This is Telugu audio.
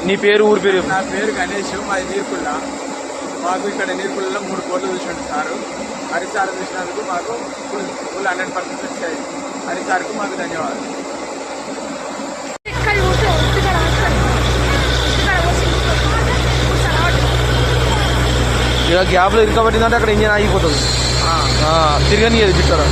నీ పేరు ఊరి పేరు? నా పేరు గణేష్, మాది నీర్కుళ్ళ. మాకు ఇక్కడ నీర్కుళ్ళలో 3 కోట్లు చూసిండు సారు. హరిసార్ చూసినందుకు మాకు ఫుల్ 100% వచ్చాయి. హరిసార్కు మాకు ధన్యవాదాలు. ఇక గ్యాప్లో ఇరుకబట్టిందంటే అక్కడ ఇంజన్ ఆగిపోతుంది, తిరగని బిట్టారా.